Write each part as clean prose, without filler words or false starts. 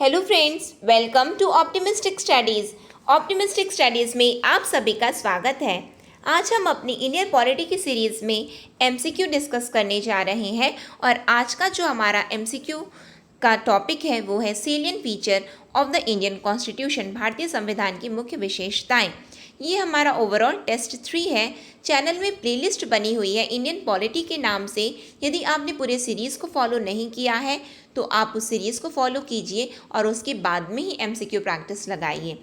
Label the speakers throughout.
Speaker 1: Hello friends, welcome to optimistic studies. Optimistic studies में आप सभी का स्वागत है। आज हम अपनी इंडियन पॉलिटी की सीरीज़ में एमसीक्यू डिस्कस करने जा रहे हैं और आज का जो हमारा एमसीक्यू का टॉपिक है वो है सेलियन feature of the Indian constitution, भारतीय संविधान की मुख्य विशेषताएं। ये हमारा ओवरऑल टेस्ट 3 है। चैनल में प्लेलिस्ट बनी हुई है इंडियन पॉलिटी के नाम से। यदि आपने पूरे सीरीज़ को फॉलो नहीं किया है तो आप उस सीरीज़ को फॉलो कीजिए और उसके बाद में ही एमसीक्यू प्रैक्टिस लगाइए।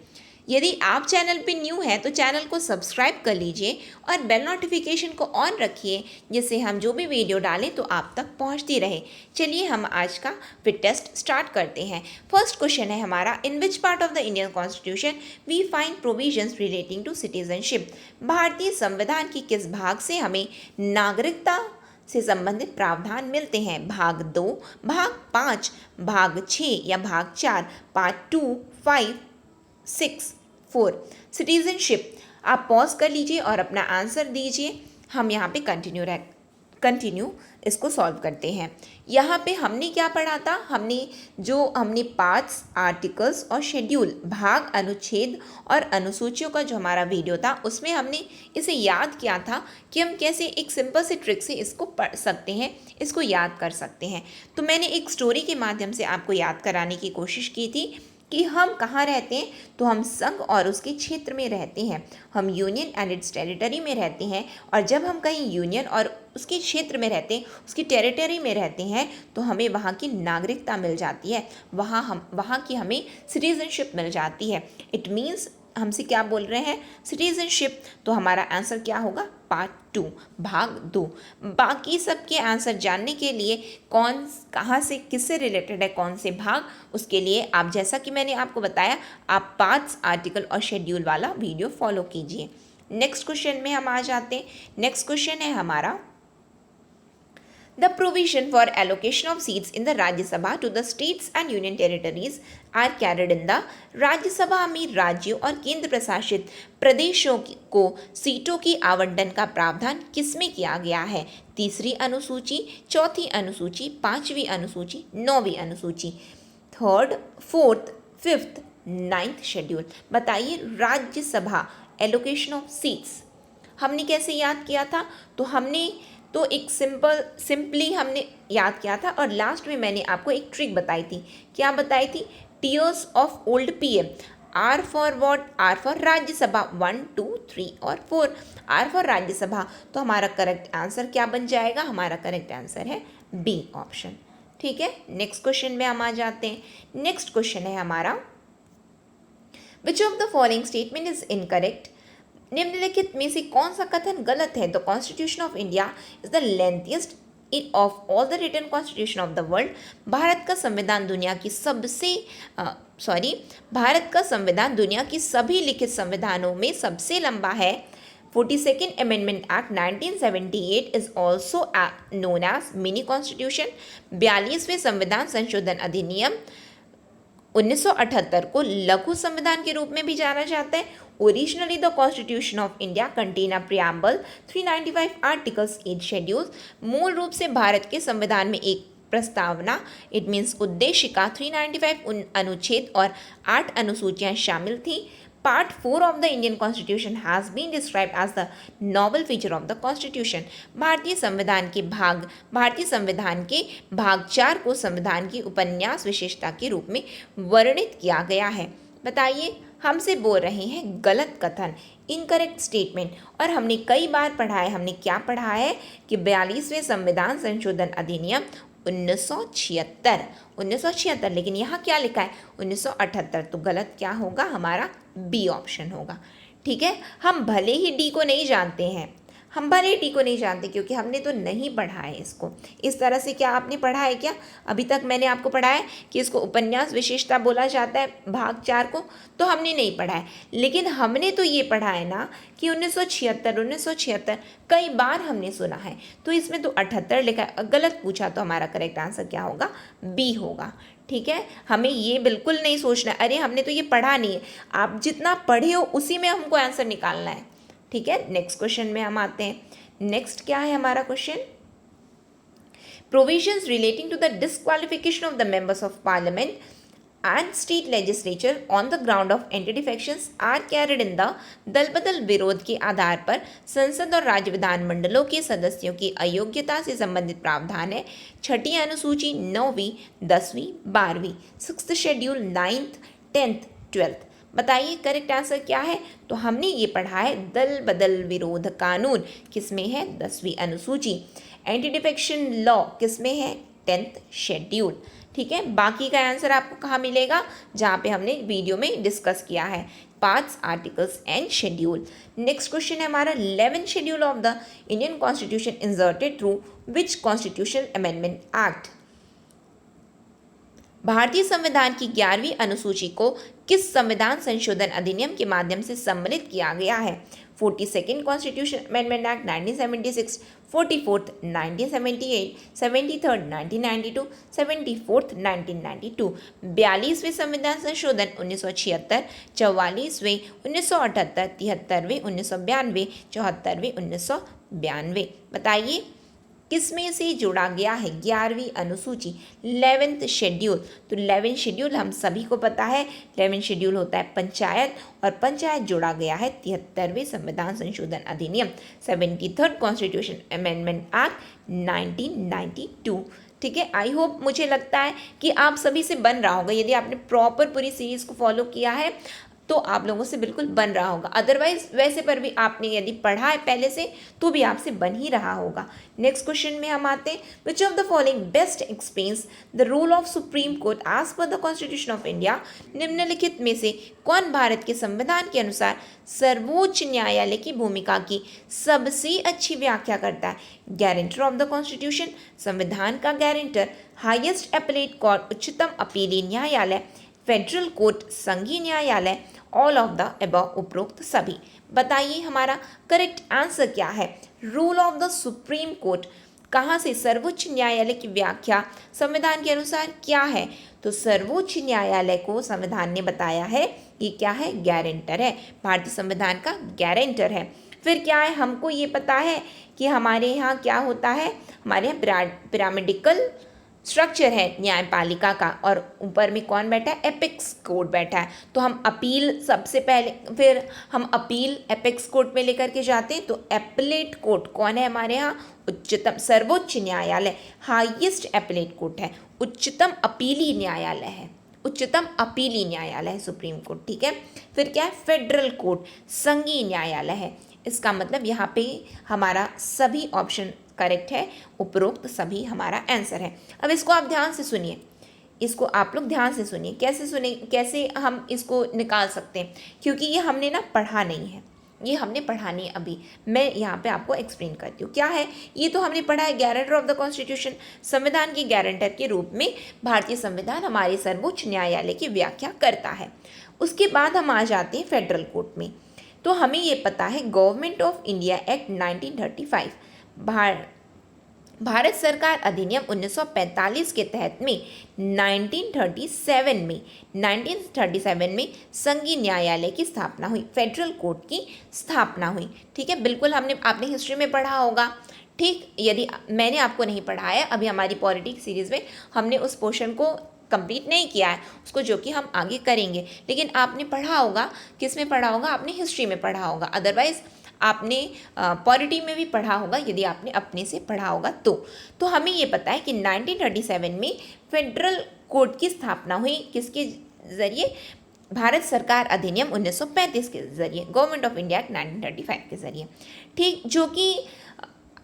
Speaker 1: यदि आप चैनल पे न्यू हैं तो चैनल को सब्सक्राइब कर लीजिए और बेल नोटिफिकेशन को ऑन रखिए, जिससे हम जो भी वीडियो डालें तो आप तक पहुंचती रहे। चलिए हम आज का फिर टेस्ट स्टार्ट करते हैं। फर्स्ट क्वेश्चन है हमारा, in which part of the Indian constitution we find provisions relating to citizenship. भारतीय संविधान की किस भाग से हमें नागरिकता से संबंधित प्रावधान मिलते हैं? भाग 2, भाग 5, भाग 6 या भाग 4, पार्ट 2, 5, 6, 4। सिटीजनशिप, आप पॉज कर लीजिए और अपना आंसर दीजिए। हम यहाँ पे कंटिन्यू इसको सॉल्व करते हैं। यहाँ पे हमने क्या पढ़ा था? हमने पार्ट्स, आर्टिकल्स और शेड्यूल, भाग, अनुच्छेद और अनुसूचियों का जो हमारा वीडियो था उसमें हमने इसे याद किया था कि हम कैसे एक सिंपल सी ट्रिक से इसको पढ़ सकते हैं, इसको याद कर सकते हैं। तो मैंने एक स्टोरी के माध्यम से आपको याद कराने की कोशिश की थी कि हम कहाँ रहते हैं। तो हम संघ और उसके क्षेत्र में रहते हैं, हम यूनियन एंड इट्स टेरिटरी में रहते हैं। और जब हम कहीं यूनियन और उसके क्षेत्र में रहते हैं, उसकी टेरिटरी में रहते हैं, तो हमें वहाँ की नागरिकता मिल जाती है, वहाँ की हमें सिटीजनशिप मिल जाती है। इट मीन्स हमसे क्या बोल रहे हैं? सिटीजनशिप। तो हमारा आंसर क्या होगा? पार्ट 2, भाग 2। बाकी सबके आंसर जानने के लिए कौन कहाँ से किससे रिलेटेड है, कौन से भाग, उसके लिए आप, जैसा कि मैंने आपको बताया, आप पार्ट्स, आर्टिकल और शेड्यूल वाला वीडियो फॉलो कीजिए। नेक्स्ट क्वेश्चन में हम आ जाते हैं। नेक्स्ट क्वेश्चन है हमारा, The provision for allocation of seats in the Rajya Sabha to the states and union territories are carried in the राज्य सभा में राज्यों और केंद्र प्रशासित प्रदेशों को सीटों की आवंटन का प्रावधान किसमें किया गया है? तीसरी अनुसूची, चौथी अनुसूची, पांचवी अनुसूची, नौवीं अनुसूची, third, fourth, fifth, 9th schedule. बताइए, राज्यसभा एलोकेशन ऑफ सीट्स हमने कैसे याद किया था? तो हमने तो एक सिंपली हमने याद किया था और लास्ट में मैंने आपको एक ट्रिक बताई थी। क्या बताई थी? Tears of old PM. R for what? R for Rajya Sabha, 1, 2, 3 और 4। R for Rajya Sabha. तो हमारा करेक्ट आंसर क्या बन जाएगा? हमारा करेक्ट आंसर है बी ऑप्शन। ठीक है, नेक्स्ट क्वेश्चन में हम आ जाते हैं। नेक्स्ट क्वेश्चन है हमारा, which of the following statement is incorrect. निम्नलिखित में से कौन सा कथन गलत है? The constitution of India is the lengthiest of all the written constitution of the world. भारत का संविधान दुनिया की सभी लिखित संविधानों में सबसे लंबा है। 42nd amendment act 1978 is also known as mini constitution. 42वें संविधान संशोधन अधिनियम 1978 को लघु संविधान के रूप में भी जाना जाता है। Originally the constitution of India contain a preamble, 395 articles, 8 schedules. मूल रूप से भारत के संविधान में एक प्रस्तावना, इट मीन्स उद्देशिका, 395 अनुच्छेद और 8 अनुसूचियां शामिल थी। Part 4 of the Indian Constitution has been described as the novel feature of the Constitution। भारतीय संविधान के भाग 4 को संविधान की उपन्यास विशेषता के रूप में वर्णित किया गया है। बताइए, हमसे बोल रहे हैं गलत कथन, इनकरेक्ट स्टेटमेंट। और हमने कई बार पढ़ा है, हमने क्या पढ़ा है कि 42वें संविधान संशोधन अधिनियम 1976, लेकिन यहाँ क्या लिखा है? 1978। तो गलत क्या होगा? हमारा बी ऑप्शन होगा। ठीक है, हम भले ही डी को नहीं जानते क्योंकि हमने तो नहीं पढ़ा है इसको इस तरह से। क्या आपने पढ़ा है क्या? अभी तक मैंने आपको पढ़ा है कि इसको उपन्यास विशेषता बोला जाता है, भाग 4 को, तो हमने नहीं पढ़ा है। लेकिन हमने तो ये पढ़ा है ना कि 1976 कई बार हमने सुना है। तो इसमें तो 78 लिखा है। गलत पूछा तो हमारा करेक्ट आंसर क्या होगा? बी होगा। ठीक है, हमें ये बिल्कुल नहीं सोचना अरे हमने तो ये पढ़ा नहीं है। आप जितना पढ़े हो उसी में हमको आंसर निकालना है। ठीक है, नेक्स्ट क्वेश्चन में हम आते हैं। नेक्स्ट क्या है हमारा question? Provisions relating to the disqualification of the members of parliament and state legislature on the ground of anti defections are carried in the दल बदल विरोध के आधार पर संसद और राज्य विधानमंडलों के सदस्यों की अयोग्यता से संबंधित प्रावधान है। छठी अनुसूची 9वीं 10वीं 12वीं 6th schedule 9th 10th 12th। बताइए करेक्ट आंसर क्या है। तो हमने ये पढ़ा है दल बदल विरोध कानून किसमें है 10वीं अनुसूची। एंटी डिफेक्शन लॉ किसमें है 10th शेड्यूल। ठीक है, बाकी का आंसर आपको कहाँ मिलेगा, जहाँ पे हमने वीडियो में डिस्कस किया है, parts articles and schedule. Next question है हमारा 11th schedule of the Indian constitution inserted through which constitution amendment act. भारतीय संविधान की 11वीं अनुसूची को किस संविधान संशोधन अधिनियम के माध्यम से सम्मिलित किया गया है। 42nd constitution amendment act 1976, 44th 1978, 73rd 1992, 74th 1992, 42वें संविधान संशोधन 1976, 44वें 1978, 73वें 1992, 74वें 1992। बताइए किस में से जोड़ा गया है 11वीं अनुसूची 11th शेड्यूल। तो 11th शेड्यूल हम सभी को पता है, 11th शेड्यूल होता है पंचायत, और पंचायत जोड़ा गया है 73वें संविधान संशोधन अधिनियम 73rd कॉन्स्टिट्यूशन अमेंडमेंट एक्ट 1992। ठीक है, आई होप, मुझे लगता है कि आप सभी से बन रहा होगा। यदि आपने प्रॉपर पूरी सीरीज को फॉलो किया है तो आप लोगों से बिल्कुल बन रहा होगा। अदरवाइज वैसे पर भी आपने यदि पढ़ा है पहले से तो भी आपसे बन ही रहा होगा। नेक्स्ट क्वेश्चन में हम आते हैं, which of the following best explains the role of supreme court as per the constitution of India. निम्नलिखित में से कौन भारत के संविधान के अनुसार सर्वोच्च न्यायालय की भूमिका की सबसे अच्छी व्याख्या करता है। गारंटर ऑफ द कॉन्स्टिट्यूशन, संविधान का गारंटर, हाईएस्ट अपीलेट कोर्ट उच्चतम अपीली न्यायालय, फेडरल कोर्ट संघीय न्यायालय, ऑल ऑफ द अबव उपरोक्त सभी। बताइए हमारा करेक्ट आंसर क्या है। Rule of the supreme court कहाँ से, सर्वोच्च न्यायालय की व्याख्या संविधान के अनुसार क्या है। तो सर्वोच्च न्यायालय को संविधान ने बताया है ये क्या है, गारंटर है, भारतीय संविधान का गारंटर है। फिर क्या है, हमको ये पता है कि हमारे यहाँ क्या होता है, हमारे यहाँ पिरामिडिकल स्ट्रक्चर है न्यायपालिका का, और ऊपर में कौन बैठा है, एपेक्स कोर्ट बैठा है। तो हम अपील सबसे पहले, फिर हम अपील एपेक्स कोर्ट में लेकर के जाते हैं। तो एपलेट कोर्ट कौन है हमारे यहाँ, उच्चतम सर्वोच्च न्यायालय, हाईएस्ट एपलेट कोर्ट है, उच्चतम अपीली न्यायालय है, उच्चतम अपीली न्यायालय है सुप्रीम कोर्ट। ठीक है, फिर क्या है, फेडरल कोर्ट संघीय न्यायालय है। इसका मतलब यहाँ पे हमारा सभी ऑप्शन करेक्ट है, उपरोक्त सभी हमारा आंसर है। अब इसको आप ध्यान से सुनिए, इसको आप लोग ध्यान से सुनिए, कैसे हम इसको निकाल सकते हैं, क्योंकि ये हमने ना पढ़ा नहीं है, ये हमने पढ़ा नहीं अभी। मैं यहाँ पे आपको एक्सप्लेन करती हूँ क्या है। ये तो हमने पढ़ा है गारंटर ऑफ द कॉन्स्टिट्यूशन, संविधान के गारंटर के रूप में भारतीय संविधान हमारे सर्वोच्च न्यायालय की व्याख्या करता है। उसके बाद हम आ जाते हैं फेडरल कोर्ट में। तो हमें ये पता है government of India act 1935, Bharat सरकार अधिनियम 1945 के तहत में 1937 में संघीय न्यायालय की स्थापना हुई, फेडरल कोर्ट की स्थापना हुई। ठीक है, बिल्कुल आपने हिस्ट्री में पढ़ा होगा। ठीक, यदि मैंने आपको नहीं पढ़ाया, अभी हमारी पॉलिटी सीरीज में हमने उस पोर्शन को कंप्लीट नहीं किया है उसको, जो कि हम आगे करेंगे, लेकिन आपने पढ़ा होगा। किस में पढ़ा होगा, आपने हिस्ट्री में पढ़ा होगा, अदरवाइज आपने पॉलिटी में भी पढ़ा होगा यदि आपने अपने से पढ़ा होगा तो हमें ये पता है कि 1937 में फेडरल कोर्ट की स्थापना हुई, किसके ज़रिए, भारत सरकार अधिनियम 1935 के ज़रिए, गवर्नमेंट ऑफ इंडिया एक्ट 1935 के ज़रिए। ठीक, जो कि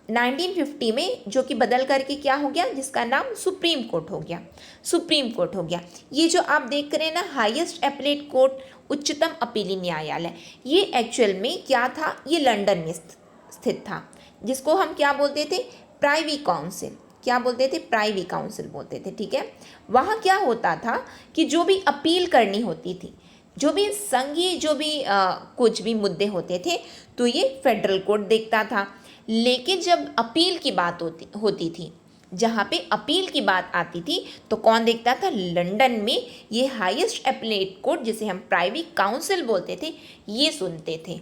Speaker 1: 1950 में जो कि बदल करके क्या हो गया, जिसका नाम सुप्रीम कोर्ट हो गया, सुप्रीम कोर्ट हो गया। ये जो आप देख रहे हैं ना, हाईएस्ट एपलेट कोर्ट, उच्चतम अपीली न्यायालय, ये एक्चुअल में क्या था, ये लंदन में स्थित था, जिसको हम क्या बोलते थे, प्राइवी काउंसिल। क्या बोलते थे, प्राइवी काउंसिल बोलते थे। ठीक है, वहाँ क्या होता था कि जो भी अपील करनी होती थी, जो भी संघीय जो भी कुछ भी मुद्दे होते थे, तो ये फेडरल कोर्ट देखता था। लेकिन जब अपील की बात होती थी, जहाँ पे अपील की बात आती थी, तो कौन देखता था, लंदन में ये हाईएस्ट अपीलेट कोर्ट, जिसे हम प्राइवी काउंसिल बोलते थे, ये सुनते थे।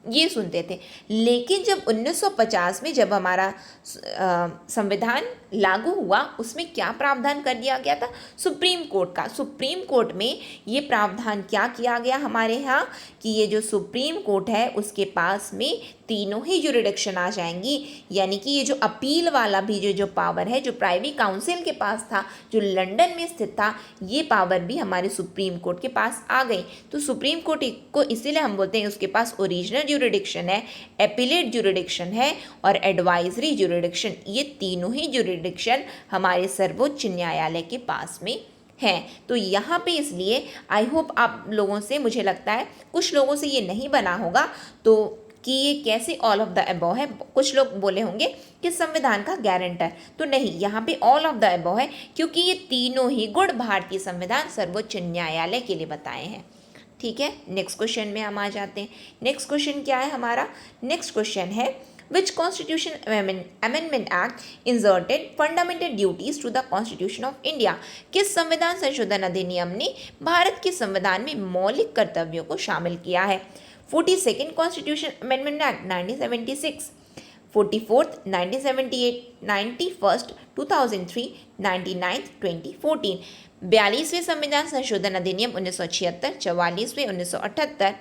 Speaker 1: ये सुनते थे। लेकिन जब 1950 में जब हमारा संविधान लागू हुआ, उसमें क्या प्रावधान कर दिया गया था? सुप्रीम कोर्ट का। सुप्रीम कोर्ट में ये प्रावधान क्या किया गया हमारे यहाँ कि ये जो सुप्रीम कोर्ट है उसके पास में तीनों ही जुरिडिक्शन आ जाएंगी, यानी कि ये जो अपील वाला भी जो पावर है, जो प्राइवी काउंसिल के पास था, जो लंदन में स्थित था, ये पावर भी हमारे सुप्रीम कोर्ट के पास आ गई। तो सुप्रीम कोर्ट को इसीलिए हम बोलते हैं उसके पास ओरिजिनल जुरिडिक्शन है, एपिलेट जुरिडिक्शन है और एडवाइजरी जुरिडिक्शन। ये तीनों ही जुरिडिक्शन हमारे सर्वोच्च न्यायालय के पास में हैं। तो यहाँ पे इसलिए आई होप आप लोगों से, मुझे लगता है कुछ लोगों से ये नहीं बना होगा तो कि ये कैसे ऑल ऑफ द अबव है। कुछ लोग बोले होंगे कि संविधान का गारंटर, तो नहीं, यहाँ पे ऑल ऑफ द अबव है क्योंकि ये तीनों ही गुण भारतीय संविधान सर्वोच्च न्यायालय के लिए बताए हैं। ठीक है, नेक्स्ट क्वेश्चन में हम आ जाते हैं। नेक्स्ट क्वेश्चन क्या है हमारा? नेक्स्ट क्वेश्चन है Which Constitution Amendment Act inserted fundamental duties to the Constitution of India? किस संविधान संशोधन अधिनियम ने भारत के संविधान में मौलिक कर्तव्यों को शामिल किया है? 42nd Constitution Amendment Act 1976, 44th 1978, 91st 2003, 99th 2014। 42वें संविधान संशोधन अधिनियम 1976, 44वें 1978,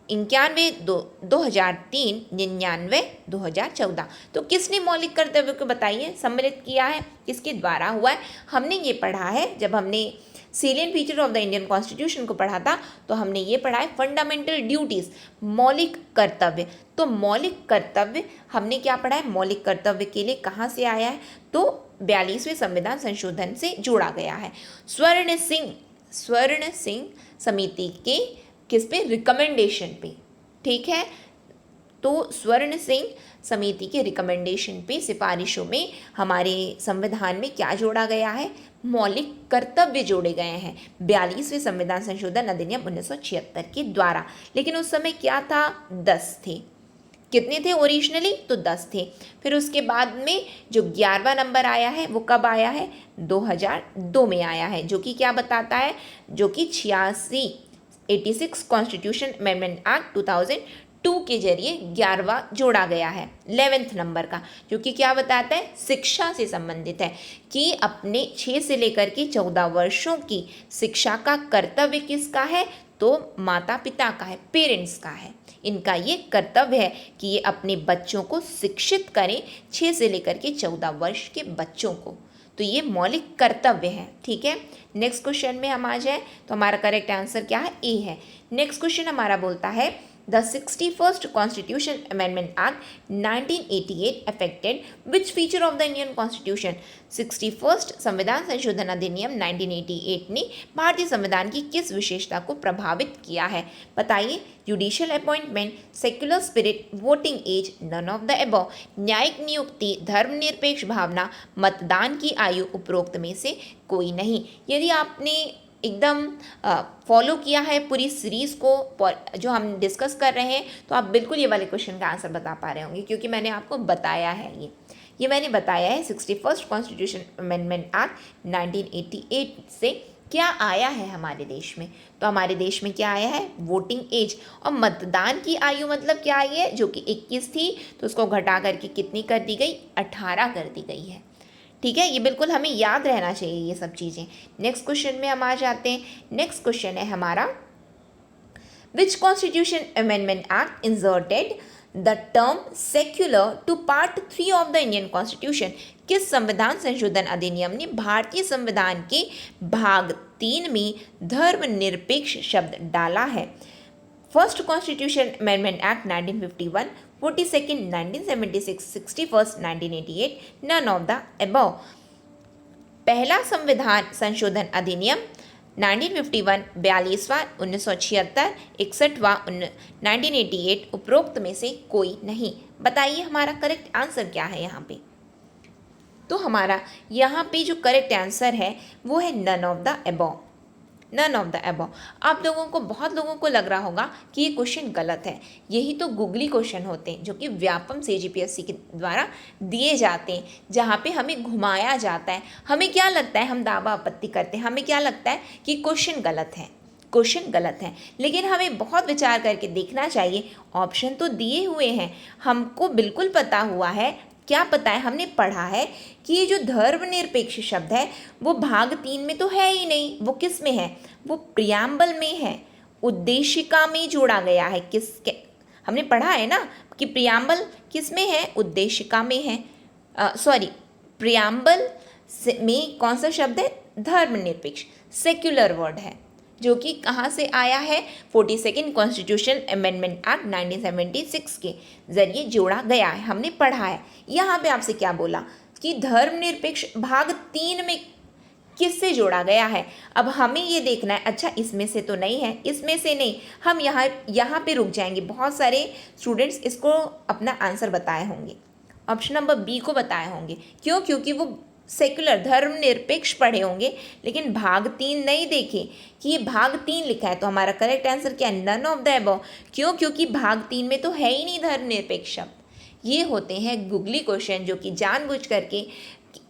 Speaker 1: 91 2003, 99 2014। तो किसने मौलिक कर्तव्यों को बताइए सम्मिलित किया है, किसके द्वारा हुआ है? हमने ये पढ़ा है, जब हमने salient feature of the Indian constitution को पढ़ा था तो हमने ये पढ़ा है फंडामेंटल ड्यूटीज, मौलिक कर्तव्य। तो मौलिक कर्तव्य हमने क्या पढ़ा है? मौलिक कर्तव्य के लिए कहाँ से आया है? तो 42वें संविधान संशोधन से जोड़ा गया है। स्वर्ण सिंह समिति के किस पे? रिकमेंडेशन पे। ठीक है, तो स्वर्ण सिंह समिति के रिकमेंडेशन पे, सिफारिशों में हमारे संविधान में क्या जोड़ा गया है? मौलिक कर्तव्य जोड़े गए हैं 42वें संविधान संशोधन अधिनियम 1976 के द्वारा। लेकिन उस समय क्या था? 10 थे। कितने थे ओरिजिनली? तो 10 थे। फिर उसके बाद में जो 11वां नंबर आया है वो कब आया है? 2002 में आया है, जो कि क्या बताता है? जो कि 86 कॉन्स्टिट्यूशन अमेंडमेंट एक्ट 2002 के जरिए 11वां जोड़ा गया है 11th नंबर का, जो कि क्या बताता है? शिक्षा से संबंधित है कि अपने 6 से लेकर के 14 वर्षों की शिक्षा का कर्तव्य किसका है? तो माता पिता का है, पेरेंट्स का है। इनका ये कर्तव्य है कि ये अपने बच्चों को शिक्षित करें, 6 से लेकर के 14 वर्ष के बच्चों को। तो ये मौलिक कर्तव्य है। ठीक है, नेक्स्ट क्वेश्चन में हम आ जाए तो हमारा करेक्ट आंसर क्या है? ए है। नेक्स्ट क्वेश्चन हमारा बोलता है the 61st Constitution Amendment Act 1988 affected which feature of the Indian Constitution? 61st संविधान संशोधन अधिनियम 1988 ने भारतीय संविधान की किस विशेषता को प्रभावित किया है? बताइए। Judicial appointment, secular spirit, voting age, none of the above. न्यायिक नियुक्ति, धर्मनिरपेक्ष भावना, मतदान की आयु, उपरोक्त में से कोई नहीं। यदि आपने एकदम फॉलो किया है पूरी सीरीज़ को जो हम डिस्कस कर रहे हैं तो आप बिल्कुल ये वाले क्वेश्चन का आंसर बता पा रहे होंगे, क्योंकि मैंने आपको बताया है ये मैंने बताया है 61st कॉन्स्टिट्यूशन अमेंडमेंट एक्ट 1988 से क्या आया है हमारे देश में। तो हमारे देश में क्या आया है? Voting age. और मतदान की आयु मतलब क्या आई है? जो कि 21 थी तो उसको घटा करके कितनी कर दी गई? 18 कर दी गई है। ठीक है, ये बिल्कुल हमें याद रहना चाहिए ये सब चीज़ें। नेक्स्ट क्वेश्चन में हम आ जाते हैं। नेक्स्ट क्वेश्चन है हमारा which constitution amendment act inserted the term secular to part 3 of the Indian constitution? किस संविधान संशोधन अधिनियम ने भारतीय संविधान के भाग 3 में धर्मनिरपेक्ष शब्द डाला है? First constitution amendment act 1951, 42nd 1976, 61st 1988, none of the above. पहला संविधान संशोधन अधिनियम 1951, 42वां 1976, 61वां 1988, उपरोक्त में से कोई नहीं। बताइए हमारा करेक्ट आंसर क्या है यहाँ पे? तो हमारा यहाँ पे जो करेक्ट आंसर है वो है none of the above. None of the above. आप लोगों को, बहुत लोगों को लग रहा होगा कि ये क्वेश्चन गलत है। यही तो गूगली क्वेश्चन होते हैं जो कि व्यापम CGPSC के द्वारा दिए जाते हैं, जहाँ पे हमें घुमाया जाता है। हमें क्या लगता है? हम दावा आपत्ति करते हैं, हमें क्या लगता है कि क्वेश्चन गलत है। क्वेश्चन गलत है। लेकिन हमें बहुत विचार करके देखना चाहिए, ऑप्शन तो दिए हुए हैं, हमको बिल्कुल पता हुआ है, क्या पता है, हमने पढ़ा है कि ये जो धर्मनिरपेक्ष शब्द है वो भाग 3 में तो है ही नहीं। वो किस में है? वो प्रियम्बल में है, उद्देशिका में जोड़ा गया है। हमने पढ़ा है ना कि प्रियम्बल किस में है? उद्देशिका में है। सॉरी, प्रियम्बल में कौन सा शब्द है? धर्मनिरपेक्ष, सेक्युलर वर्ड है, जो कि कहाँ से आया है? 42nd कॉन्स्टिट्यूशन अमेंडमेंट एक्ट 1976 के जरिए जोड़ा गया है, हमने पढ़ा है। यहाँ पे आपसे क्या बोला कि धर्मनिरपेक्ष भाग 3 में किससे जोड़ा गया है। अब हमें ये देखना है, अच्छा इसमें से तो नहीं है, इसमें से नहीं, हम यहाँ पे रुक जाएंगे। बहुत सारे स्टूडेंट्स इसको अपना आंसर बताए होंगे, ऑप्शन नंबर बी को बताए होंगे। क्यों? क्योंकि वो सेक्युलर धर्मनिरपेक्ष पढ़े होंगे, लेकिन भाग 3 नहीं देखे कि ये भाग 3 लिखा है। तो हमारा करेक्ट आंसर क्या है? None of the above. क्यों? क्योंकि भाग 3 में तो है ही नहीं धर्मनिरपेक्ष शब्द। ये होते हैं गुगली क्वेश्चन, जो कि जानबूझ करके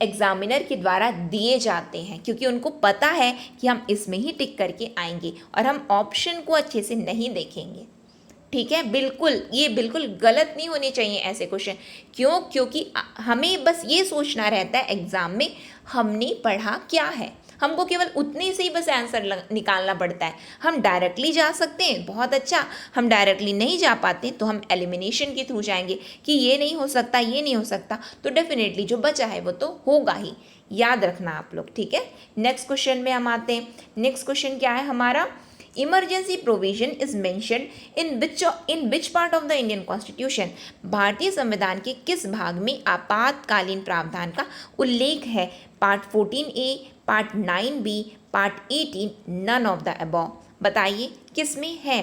Speaker 1: एग्जामिनर के द्वारा दिए जाते हैं, क्योंकि उनको पता है कि हम इसमें ही टिक करके आएंगे और हम ऑप्शन को अच्छे से नहीं देखेंगे। ठीक है, बिल्कुल, ये बिल्कुल गलत नहीं होने चाहिए ऐसे क्वेश्चन। क्यों? क्योंकि हमें बस ये सोचना रहता है एग्जाम में हमने पढ़ा क्या है, हमको केवल उतने से ही बस आंसर निकालना पड़ता है। हम डायरेक्टली जा सकते हैं, बहुत अच्छा, हम डायरेक्टली नहीं जा पाते तो हम एलिमिनेशन के थ्रू जाएंगे कि ये नहीं हो सकता, ये नहीं हो सकता, तो डेफिनेटली जो बचा है वो तो होगा ही, याद रखना आप लोग। ठीक है, नेक्स्ट क्वेश्चन में हम आते हैं। नेक्स्ट क्वेश्चन क्या है हमारा? Emergency provision is mention in which part of the Indian constitution? भारतीय संविधान के किस भाग में आपातकालीन प्रावधान का उल्लेख है? Part 14A, part 9B, part 18, none of the above. बताइए किस में है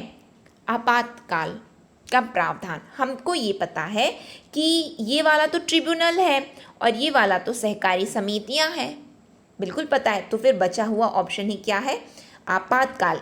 Speaker 1: आपातकाल का प्रावधान? हमको ये पता है कि ये वाला तो ट्रिब्यूनल है और ये वाला तो सहकारी समितियां हैं, बिल्कुल पता है। तो फिर बचा हुआ ऑप्शन ही क्या है? आपातकाल।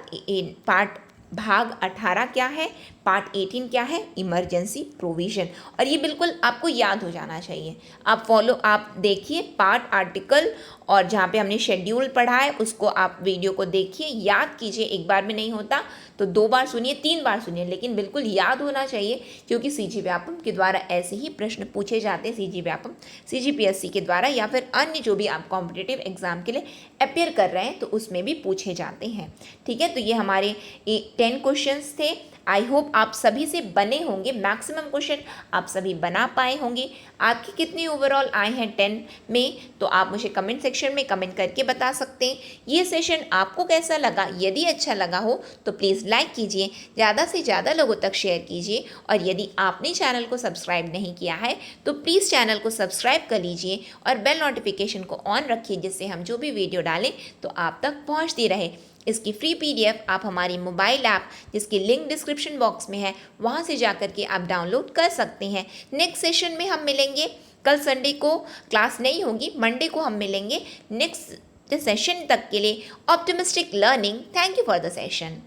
Speaker 1: पार्ट भाग 18 क्या है? पार्ट 18 क्या है? Emergency provision. और ये बिल्कुल आपको याद हो जाना चाहिए। आप देखिए पार्ट आर्टिकल, और जहाँ पे हमने शेड्यूल पढ़ा है उसको आप वीडियो को देखिए, याद कीजिए। एक बार में नहीं होता तो 2 बार सुनिए, 3 बार सुनिए, लेकिन बिल्कुल याद होना चाहिए, क्योंकि सीजी व्यापम के द्वारा ऐसे ही प्रश्न पूछे जाते हैं। सीजी व्यापम सीजीपीएससी के द्वारा या फिर अन्य जो भी आप कॉम्पिटिटिव एग्जाम के लिए अपेयर कर रहे हैं तो उसमें भी पूछे जाते हैं। ठीक है, तो ये हमारे 10 क्वेश्चंस थे। आई होप आप सभी से बने होंगे, मैक्सिमम क्वेश्चन आप सभी बना पाए होंगे। आपके कितने ओवरऑल आए हैं 10 में, तो आप मुझे कमेंट सेक्शन में कमेंट करके बता सकते हैं। ये सेशन आपको कैसा लगा? यदि अच्छा लगा हो तो प्लीज़ लाइक कीजिए, ज़्यादा से ज़्यादा लोगों तक शेयर कीजिए, और यदि आपने चैनल को सब्सक्राइब नहीं किया है तो प्लीज़ चैनल को सब्सक्राइब कर लीजिए और बेल नोटिफिकेशन को ऑन रखिए, जिससे हम जो भी वीडियो डालें तो आप तक पहुँचती रहे। इसकी फ्री पीडीएफ आप हमारी मोबाइल ऐप, जिसकी लिंक डिस्क्रिप्शन बॉक्स में है, वहाँ से जाकर के आप डाउनलोड कर सकते हैं। नेक्स्ट सेशन में हम मिलेंगे। कल संडे को क्लास नहीं होगी, मंडे को हम मिलेंगे नेक्स्ट सेशन तक के लिए। Optimistic learning, thank you for the session.